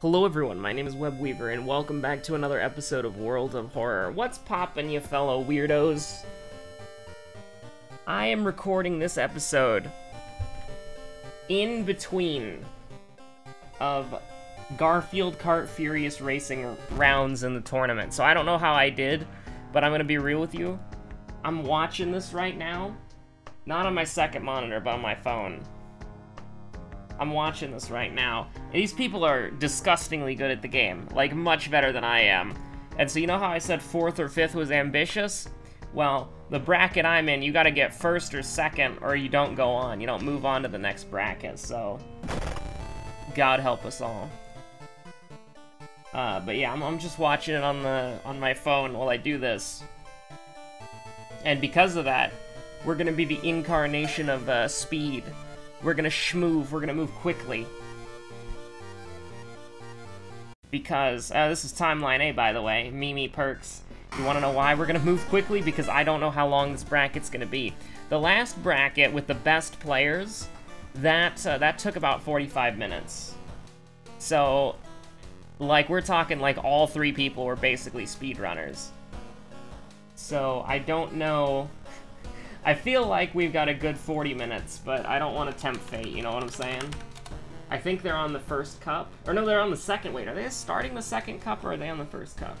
Hello everyone, my name is Webweaver, and welcome back to another episode of World of Horror. What's poppin', you fellow weirdos? I am recording this episode in between of Garfield Kart Furious Racing rounds in the tournament. So I don't know how I did, but I'm gonna be real with you. I'm watching this right now, not on my second monitor, but on my phone. I'm watching this right now. And these people are disgustingly good at the game. Like, much better than I am. And so you know how I said 4th or 5th was ambitious? Well, the bracket I'm in, you gotta get 1st or 2nd, or you don't go on. You don't move on to the next bracket, so... God help us all. But yeah, I'm just watching it on my phone while I do this. And because of that, we're gonna be the incarnation of, speed. We're gonna schmoove, we're gonna move quickly. Because, this is Timeline A, by the way, Mimi Perks. You wanna know why we're gonna move quickly? Because I don't know how long this bracket's gonna be. The last bracket with the best players, that took about 45 minutes. So, like, we're talking like all 3 people were basically speedrunners. So, I don't know... I feel like we've got a good 40 minutes, but I don't want to tempt fate, you know what I'm saying? I think they're on the first cup. Or no, they're on the second. Wait, are they starting the second cup, or are they on the first cup?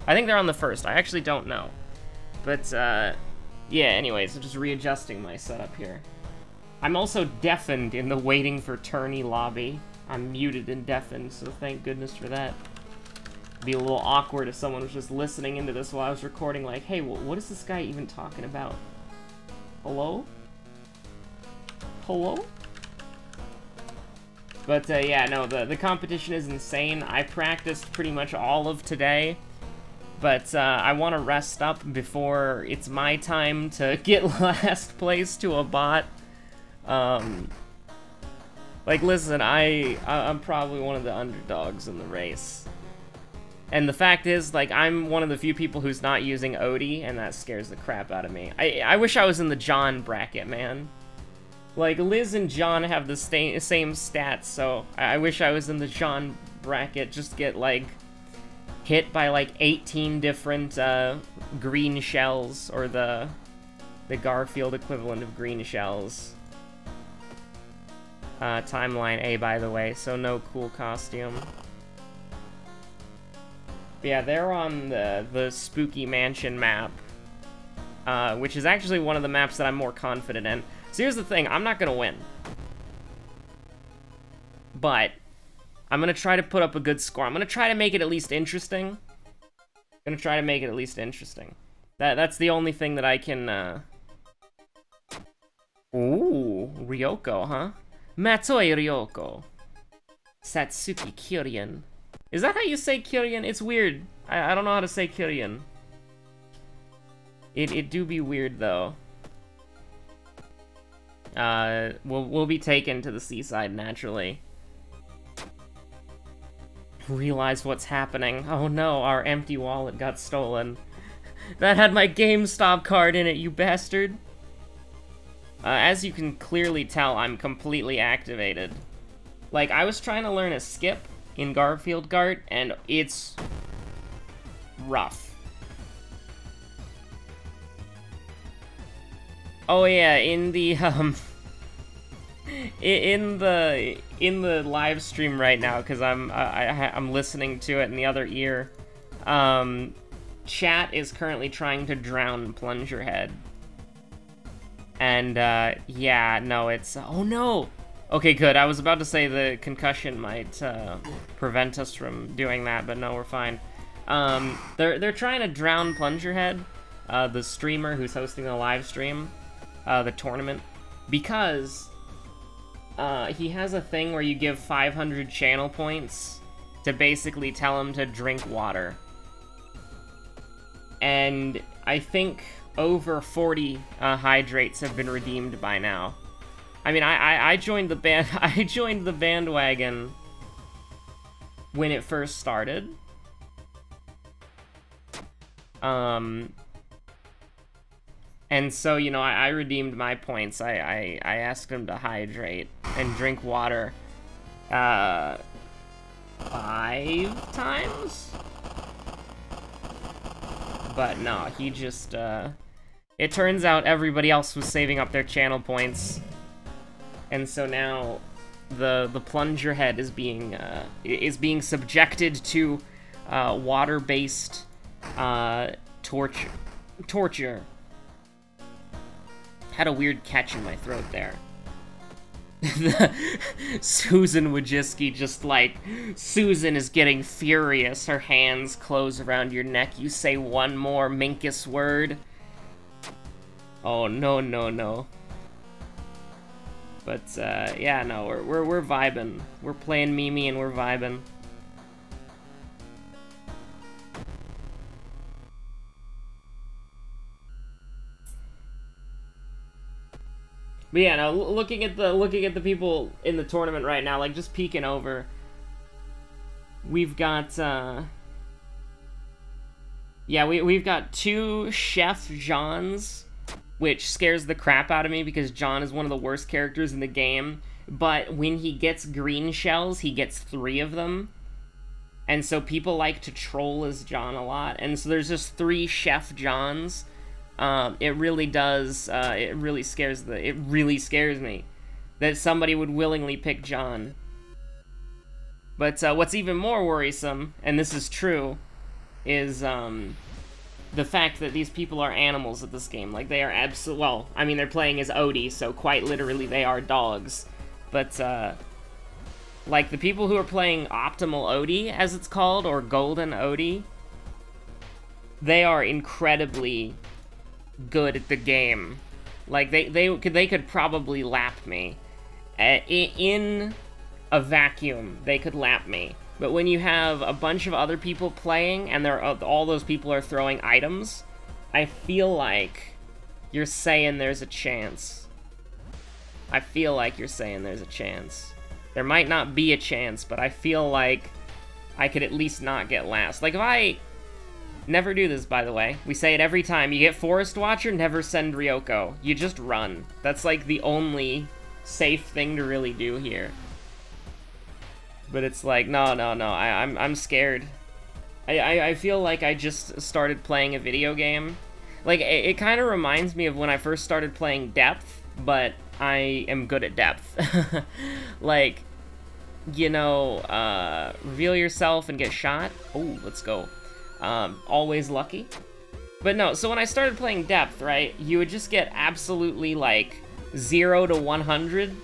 I think they're on the first. I actually don't know. But, yeah, anyways, I'm just readjusting my setup here. I'm also deafened in the waiting for tourney lobby. I'm muted and deafened, so thank goodness for that. It'd be a little awkward if someone was just listening into this while I was recording, like, hey, what is this guy even talking about? Hello? Hello? But, yeah, no, the competition is insane. I practiced pretty much all of today, but, I want to rest up before it's my time to get last place to a bot. Like, listen, I'm probably one of the underdogs in the race. And the fact is, like, I'm one of the few people who's not using Odie, and that scares the crap out of me. I wish I was in the John bracket, man. Like, Liz and John have the same stats, so I wish I was in the John bracket. Just get, like, hit by, like, 18 different, green shells, or the Garfield equivalent of green shells. Timeline A, by the way, so no cool costume. Yeah, they're on the Spooky Mansion map, which is actually one of the maps that I'm more confident in. So here's the thing, I'm not gonna win. But, I'm gonna try to put up a good score. I'm gonna try to make it at least interesting. That's the only thing that I can, Ooh, Ryoko, huh? Matsui Ryoko. Satsuki Kyurien. Is that how you say Kyurien? It's weird. I don't know how to say Kyurien. It do be weird, though. We'll be taken to the seaside, naturally. Realize what's happening. Oh no, our empty wallet got stolen. That had my GameStop card in it, you bastard. As you can clearly tell, I'm completely activated. Like, I was trying to learn a skip in Garfield Kart, and it's rough. Oh yeah, in the in the live stream right now, because I'm listening to it in the other ear. Chat is currently trying to drown Plungerhead, and yeah, no, it's oh no. Okay, good. I was about to say the concussion might prevent us from doing that, but no, we're fine. They're trying to drown Plungerhead, the streamer who's hosting the live stream, the tournament, because he has a thing where you give 500 channel points to basically tell him to drink water. And I think over 40 hydrates have been redeemed by now. I mean, I joined the band. I joined the bandwagon when it first started. And so, you know, I redeemed my points. I asked him to hydrate and drink water. 5 times? But no, he just, it turns out everybody else was saving up their channel points. And so now the plunger head is being subjected to water-based torture. Had a weird catch in my throat there. Susan Wojcicki just like, Susan is getting furious. Her hands close around your neck. You say one more Minkus word. Oh, no, no, no. But, yeah, no, we're vibing. We're playing Mimi and we're vibing. But yeah, no, looking at the people in the tournament right now, like just peeking over, we've got yeah, we've got 2 Chef Jeans, which scares the crap out of me because John is one of the worst characters in the game, but when he gets green shells, he gets 3 of them. And so people like to troll as John a lot. And so there's just 3 Chef Johns. It really does, it really scares me that somebody would willingly pick John. But, what's even more worrisome, and this is true, is, the fact that these people are animals at this game. Like, they are well, I mean, they're playing as Odie, so quite literally they are dogs. But, like, the people who are playing Optimal Odie, as it's called, or Golden Odie, they are incredibly good at the game. Like, they could probably lap me. In a vacuum, they could lap me. But when you have a bunch of other people playing, and all those people are throwing items, I feel like you're saying there's a chance. I feel like you're saying there's a chance. There might not be a chance, but I feel like I could at least not get last. Like, if I... Never do this, by the way. We say it every time. You get Forest Watcher, never send Ryoko. You just run. That's, like, the only safe thing to really do here. But it's like, no, I'm scared. I feel like I just started playing a video game. Like, it kind of reminds me of when I first started playing Depth, but I am good at Depth. Like, you know, reveal yourself and get shot. Oh, let's go. Always lucky. But no, so when I started playing Depth, right, you would just get absolutely, like, 0 to 100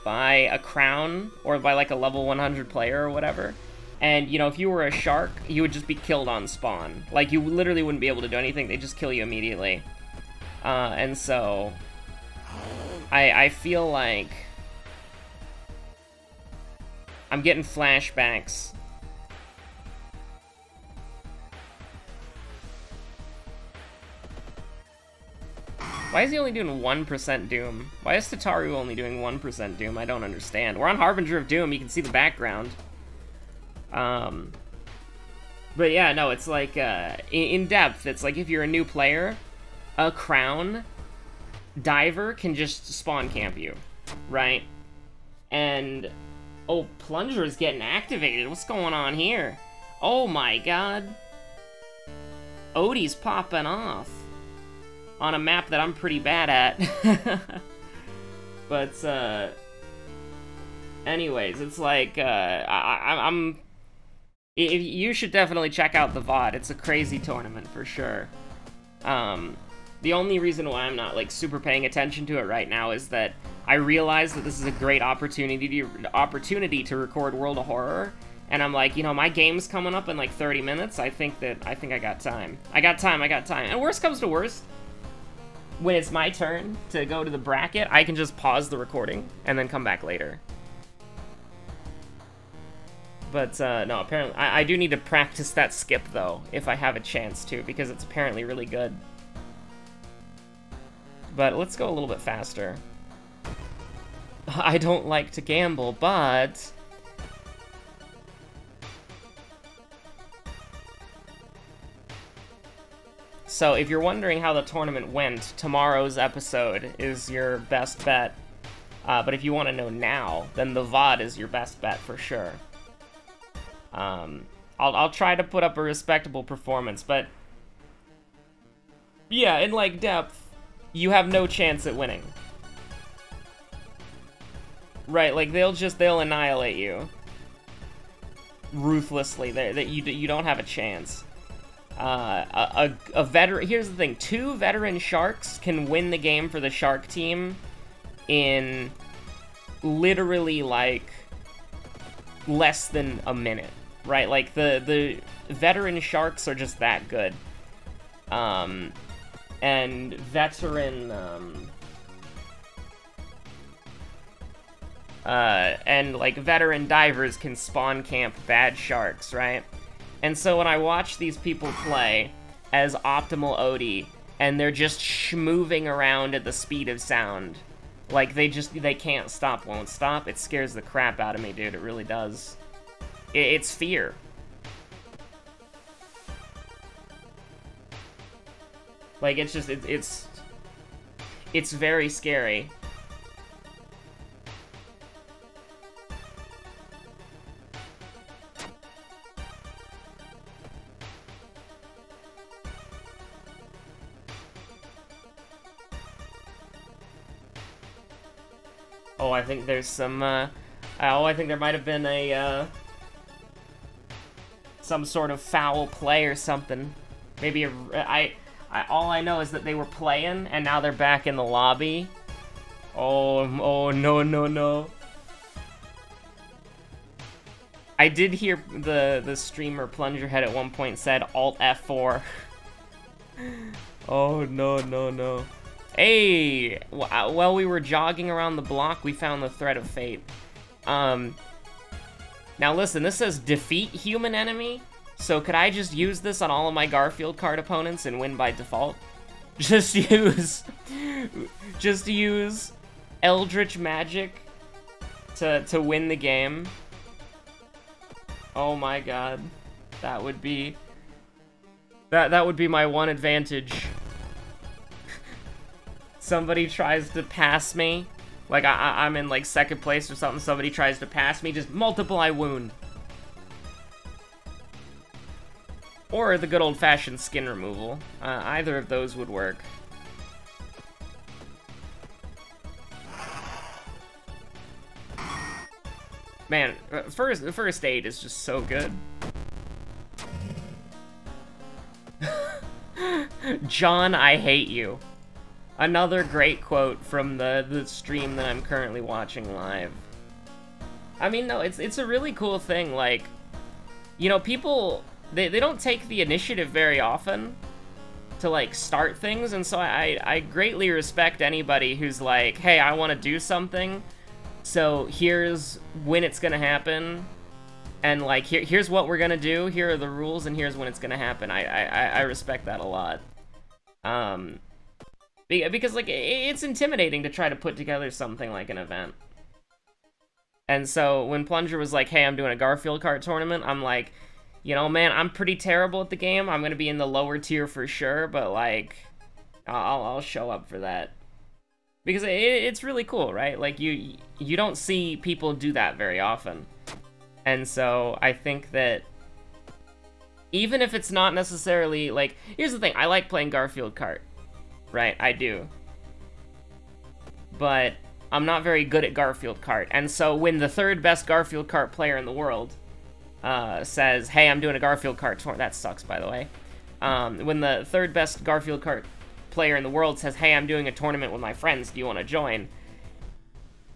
by a crown, or by, like, a level 100 player or whatever. And, you know, if you were a shark, you would just be killed on spawn. Like, you literally wouldn't be able to do anything, they'd just kill you immediately. And so... I feel like... I'm getting flashbacks. Why is he only doing 1% Doom? Why is Tataru only doing 1% Doom? I don't understand. We're on Harbinger of Doom, you can see the background. But yeah, no, it's like, in Depth, it's like if you're a new player, a crown diver can just spawn camp you, right? And, oh, Plunger's getting activated. What's going on here? Oh my god. Odie's popping off. On a map that I'm pretty bad at. But, anyways, it's like, you should definitely check out the VOD. It's a crazy tournament, for sure. The only reason why I'm not, like, super paying attention to it right now is that I realize that this is a great opportunity to record World of Horror, and I'm like, you know, my game's coming up in, like, 30 minutes. I think I got time. I got time. And worst comes to worst, when it's my turn to go to the bracket, I can just pause the recording and then come back later. But, no, apparently, I do need to practice that skip, though, if I have a chance to, because it's apparently really good. But let's go a little bit faster. I don't like to gamble, but... So, if you're wondering how the tournament went, tomorrow's episode is your best bet. But if you want to know now, then the VOD is your best bet for sure. I'll try to put up a respectable performance, but yeah, in like depth, you have no chance at winning. Right, like they'll annihilate you ruthlessly. That you don't have a chance. A veteran. Here's the thing: 2 veteran sharks can win the game for the shark team in literally like less than a minute. Right, like the veteran sharks are just that good. And veteran and like veteran divers can spawn camp bad sharks, right? And so when I watch these people play as optimal Odie, and they're just moving around at the speed of sound, like they can't stop, won't stop, it scares the crap out of me, dude. It really does. It's fear. Like, it's just, it's very scary. Oh, I think there's some, oh, I think there might have been a, some sort of foul play or something. Maybe all I know is that they were playing, and now they're back in the lobby. Oh, no. I did hear the streamer Plungerhead at one point said Alt F4. Oh, no. Hey! While we were jogging around the block, we found the Thread of Fate. Now listen, this says defeat human enemy. So could I just use this on all of my Garfield card opponents and win by default? Just use Eldritch Magic to win the game. Oh my god. That would be my one advantage. Somebody tries to pass me, like I'm in like 2nd place or something, somebody tries to pass me, just multiply wound. Or the good old-fashioned skin removal. Either of those would work. Man, first aid is just so good. John, I hate you. Another great quote from the stream that I'm currently watching live. I mean, no, it's a really cool thing, like, you know, people, they don't take the initiative very often to, like, start things, and so I greatly respect anybody who's like, hey, I want to do something, so here's when it's gonna happen, and, like, here's what we're gonna do, here are the rules, and here's when it's gonna happen. I respect that a lot. Because, like, it's intimidating to try to put together something like an event. And so, when Plunger was like, hey, I'm doing a Garfield card tournament, I'm like, you know, man, I'm pretty terrible at the game, I'm gonna be in the lower tier for sure, but, like, I'll show up for that. Because it's really cool, right? Like, you don't see people do that very often. And so, I think that even if it's not necessarily, like, here's the thing, I like playing Garfield kart. Right, I do. But I'm not very good at Garfield kart, and so when the 3rd best Garfield kart player in the world says, hey, I'm doing a Garfield kart tournament, that sucks, by the way. When the 3rd best Garfield kart player in the world says, hey, I'm doing a tournament with my friends, do you want to join?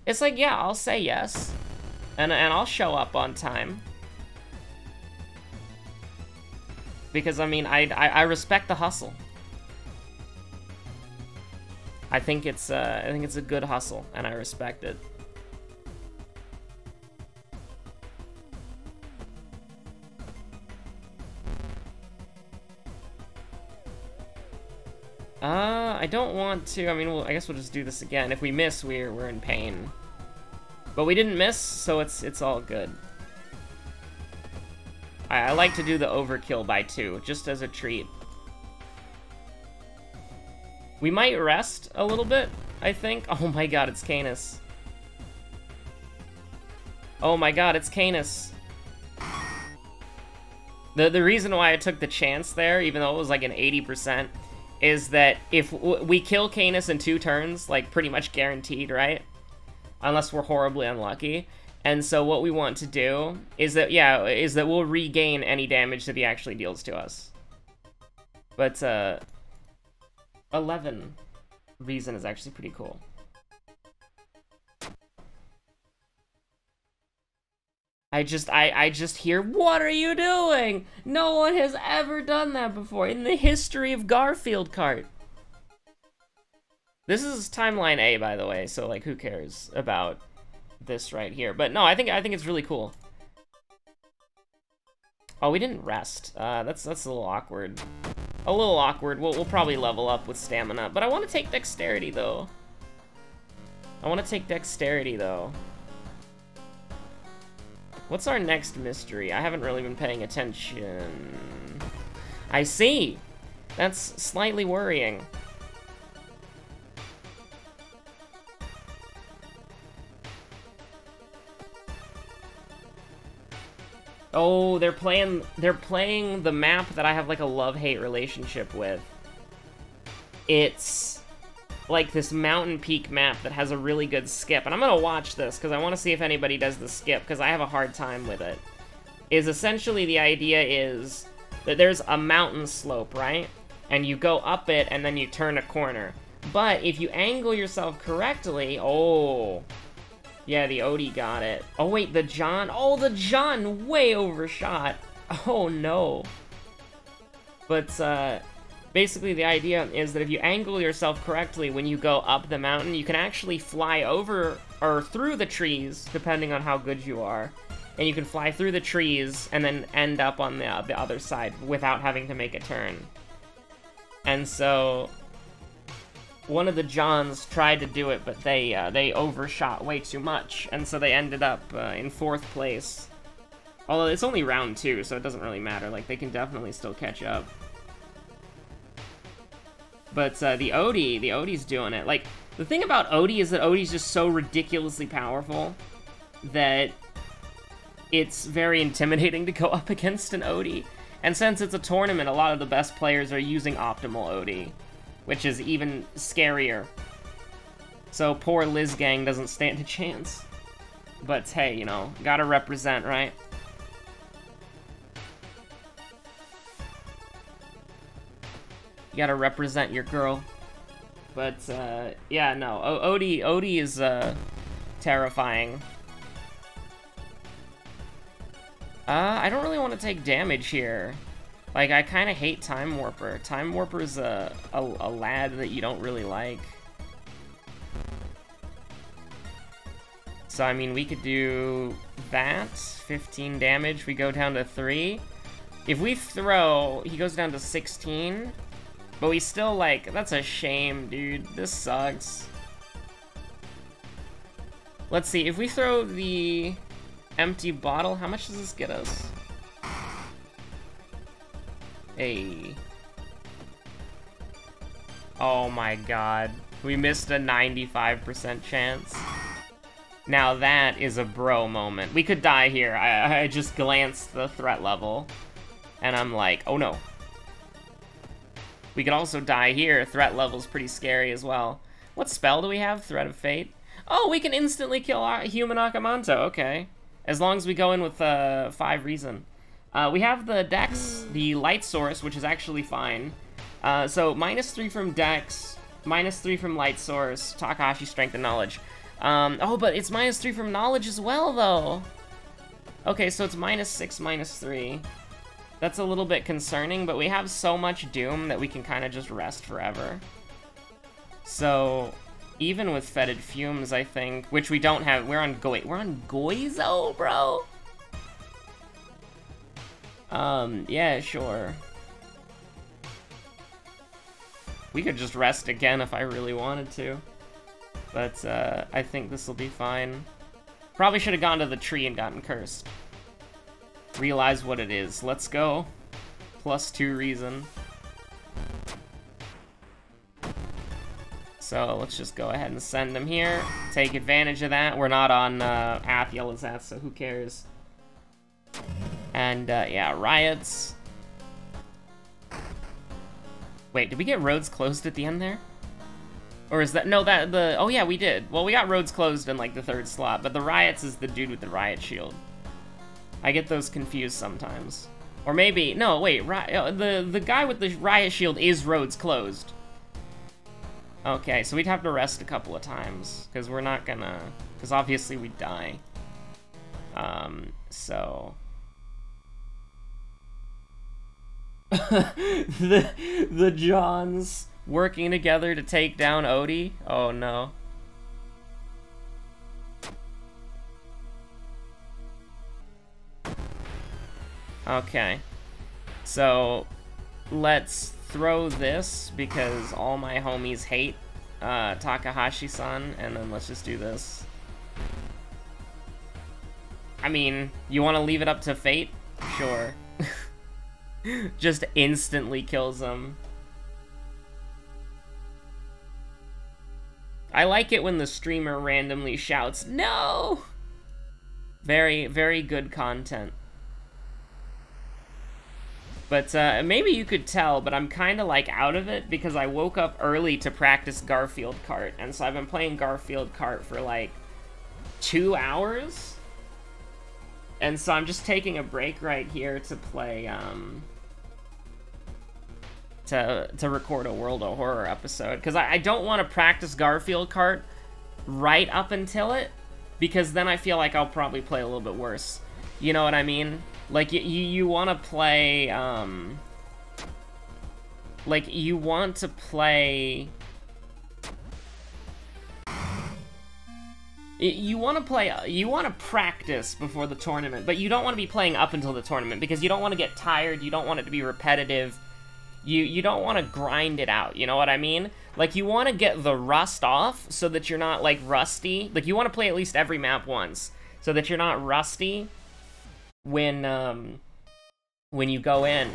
It's like, yeah, I'll say yes. And I'll show up on time. Because, I mean, I respect the hustle. I think it's a good hustle, and I respect it. I don't want to. I mean, I guess we'll just do this again. If we miss, we're in pain. But we didn't miss, so it's all good. I like to do the overkill by 2, just as a treat. We might rest a little bit, I think. Oh my god, it's Canis. Oh my god, it's Canis. The reason why I took the chance there, even though it was like an 80%, is that if we kill Canis in 2 turns, like pretty much guaranteed, right? Unless we're horribly unlucky. And so what we want to do is that, yeah, is that we'll regain any damage that he actually deals to us. But 11 reason is actually pretty cool. I just hear, what are you doing? No one has ever done that before in the history of Garfield Kart. This is timeline A, by the way, so like who cares about this right here? But no, I think it's really cool. Oh, we didn't rest. That's a little awkward. A little awkward. We'll probably level up with stamina, but I want to take dexterity though. What's our next mystery? I haven't really been paying attention. I see. That's slightly worrying. Oh, they're playing the map that I have like a love-hate relationship with. It's like this mountain peak map that has a really good skip. And I'm gonna watch this because I want to see if anybody does the skip because I have a hard time with it. Is essentially the idea is that there's a mountain slope, right? And you go up it and then you turn a corner. But if you angle yourself correctly, oh, yeah, the Odie got it. Oh wait, the John, oh, the John way overshot. Oh no. But basically, the idea is that if you angle yourself correctly when you go up the mountain, you can actually fly over or through the trees, depending on how good you are. And you can fly through the trees and then end up on the other side without having to make a turn. And so, one of the Johns tried to do it, but they overshot way too much, and so they ended up in 4th place. Although it's only round 2, so it doesn't really matter. Like, they can definitely still catch up. But the Odie's doing it. Like, the thing about Odie is that Odie's just so ridiculously powerful that it's very intimidating to go up against an Odie. And since it's a tournament, a lot of the best players are using optimal Odie, which is even scarier. So poor Liz Gang doesn't stand a chance. But hey, you know, gotta represent, right? You gotta represent your girl. But, yeah, no. Odie is, terrifying. I don't really want to take damage here. Like, I kind of hate Time Warper. Time Warper's a lad that you don't really like. So, I mean, we could do that. 15 damage. We go down to 3. If we throw, he goes down to 16. But we still, like, that's a shame, dude. This sucks. Let's see. If we throw the empty bottle, how much does this get us? Hey. Oh my god. We missed a 95% chance. Now that is a bro moment. We could die here. I just glanced the threat level. And I'm like, oh no. We could also die here. Threat level's pretty scary as well. What spell do we have? Threat of Fate? Oh, we can instantly kill our human Akamanto. Okay. As long as we go in with 5 reason. We have the Dex, the Light Source, which is actually fine. So, -3 from Dex, -3 from Light Source, Takahashi Strength and Knowledge. Oh, but it's -3 from Knowledge as well, though. Okay, so it's -6, -3. That's a little bit concerning, but we have so much Doom that we can kind of just rest forever. So, even with Fetid Fumes, I think, which we don't have, we're on Goizo, bro. Yeah, sure. We could just rest again if I really wanted to. But, I think this will be fine. Probably should have gone to the tree and gotten cursed. Realize what it is. Let's go. +2 reason. So, let's just go ahead and send him here. Take advantage of that. We're not on Ath Yellowzat, so who cares? And, yeah, riots. Wait, did we get roads closed at the end there? Or is that, no, oh yeah, we did. Well, we got roads closed in, like, the 3rd slot, but the riots is the dude with the riot shield. I get those confused sometimes. Or maybe, no, wait, the guy with the riot shield is roads closed. Okay, so we'd have to rest a couple of times, because we're not gonna, because obviously we'd die. So... the Johns working together to take down Odie? Oh no. Okay. So, let's throw this, because all my homies hate Takahashi-san, and then let's just do this. I mean, you want to leave it up to fate? Sure. Just instantly kills him. I like it when the streamer randomly shouts, "No!" Very, very good content. But maybe you could tell, but I'm kind of like out of it because I woke up early to practice Garfield Kart, and so I've been playing Garfield Kart for like 2 hours. And so I'm just taking a break right here to play, to record a World of Horror episode. Because I don't want to practice Garfield Kart right up until it, because then I feel like I'll probably play a little bit worse. You know what I mean? Like, you want to play, like, you want to play... You want to practice before the tournament, but you don't want to be playing up until the tournament, because you don't want to get tired, you don't want it to be repetitive, you don't want to grind it out, you know what I mean? Like, you want to get the rust off, so that you're not, like, rusty. Like, you want to play at least every map once, so that you're not rusty when you go in.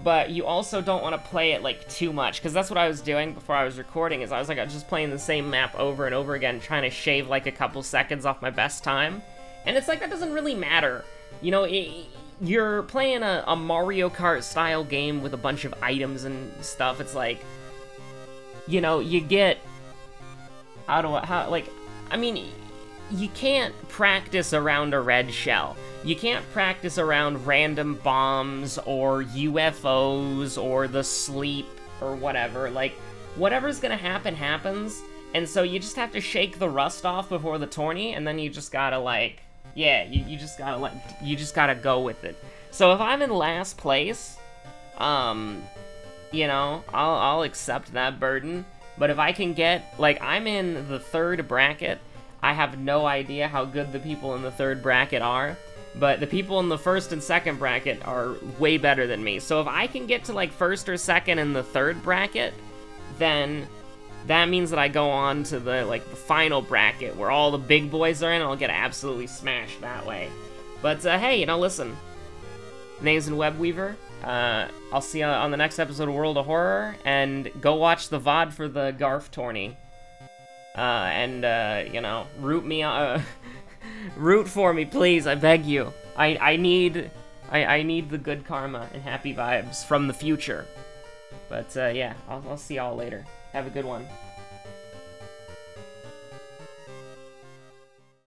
But you also don't want to play it, like, too much, because that's what I was doing before I was recording, is I was, like, just playing the same map over and over again, trying to shave, like, a couple seconds off my best time. And it's like, that doesn't really matter. You know, you're playing a Mario Kart-style game with a bunch of items and stuff. It's like, you know, you get... I mean, you can't practice around a red shell. You can't practice around random bombs or UFOs or the sleep or whatever. Like, whatever's gonna happen, happens. And so you just have to shake the rust off before the tourney, and then you just gotta, like, yeah, you just gotta go with it. So if I'm in last place, you know, I'll accept that burden. But if I can get, like, I'm in the 3rd bracket. I have no idea how good the people in the 3rd bracket are. But the people in the 1st and 2nd bracket are way better than me. So if I can get to, like, 1st or 2nd in the 3rd bracket, then that means that I go on to the, like, the final bracket where all the big boys are in, and I'll get absolutely smashed that way. But, hey, you know, listen. Name's in Webweaver. I'll see you on the next episode of World of Horror, and go watch the VOD for the Garf tourney. You know, root for me, please, I beg you. I need the good karma and happy vibes from the future. But, yeah, I'll see y'all later. Have a good one.